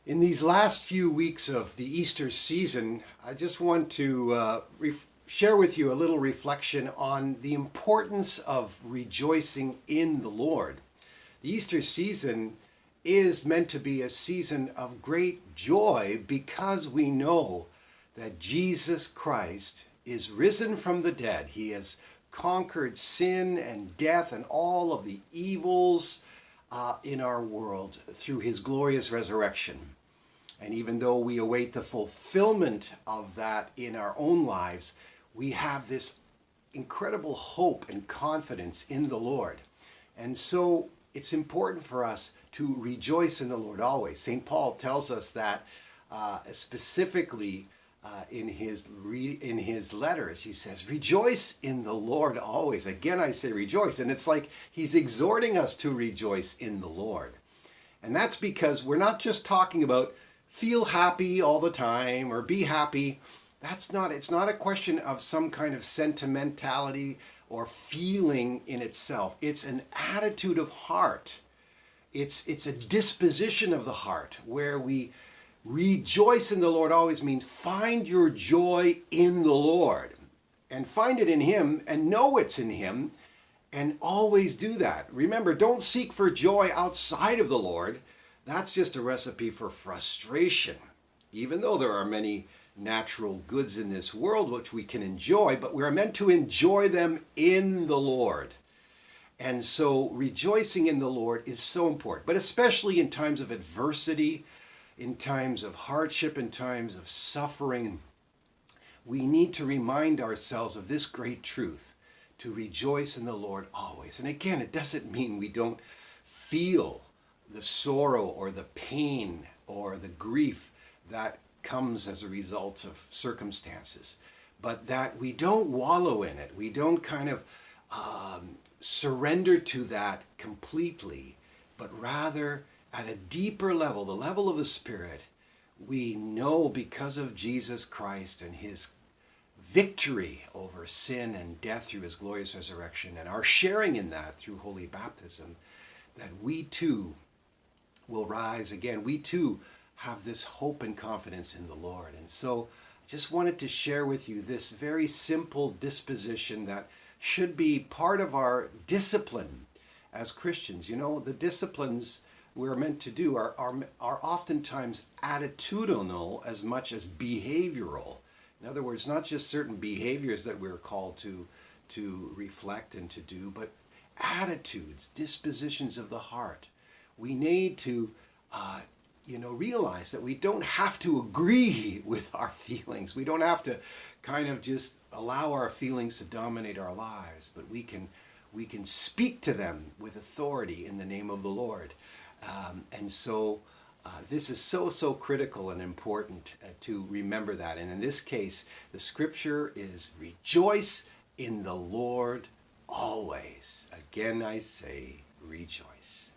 In these last few weeks of the Easter season, I just want to share with you a little reflection on the importance of rejoicing in the Lord. The Easter season is meant to be a season of great joy because we know that Jesus Christ is risen from the dead. He has conquered sin and death and all of the evils in our world through his glorious resurrection. And even though we await the fulfillment of that in our own lives, we have this incredible hope and confidence in the Lord. And so it's important for us to rejoice in the Lord always. St. Paul tells us that specifically in his letters. He says, rejoice in the Lord always. Again, I say rejoice. And it's like he's exhorting us to rejoice in the Lord. And that's because we're not just talking about feel happy all the time or be happy. It's not a question of some kind of sentimentality or feeling in itself. It's an attitude of heart. It's a disposition of the heart where we rejoice in the Lord always means find your joy in the Lord and find it in him and know it's in him and always do that. Remember, don't seek for joy outside of the Lord. That's just a recipe for frustration, even though there are many natural goods in this world which we can enjoy, but we're meant to enjoy them in the Lord. And so rejoicing in the Lord is so important, but especially in times of adversity, in times of hardship, in times of suffering, we need to remind ourselves of this great truth, to rejoice in the Lord always. And again, it doesn't mean we don't feel the sorrow or the pain or the grief that comes as a result of circumstances, but that we don't wallow in it. We don't kind of surrender to that completely, but rather at a deeper level, the level of the Spirit, we know because of Jesus Christ and his victory over sin and death through his glorious resurrection and our sharing in that through holy baptism, that we too will rise again. We too have this hope and confidence in the Lord. And so I just wanted to share with you this very simple disposition that should be part of our discipline as Christians. You know, the disciplines we're meant to do are oftentimes attitudinal as much as behavioral. In other words, not just certain behaviors that we're called to reflect and to do, but attitudes, dispositions of the heart. We need to realize that we don't have to agree with our feelings. We don't have to kind of just allow our feelings to dominate our lives, but we can speak to them with authority in the name of the Lord. And so this is so critical and important to remember that. And in this case, the scripture is rejoice in the Lord always. Again, I say rejoice.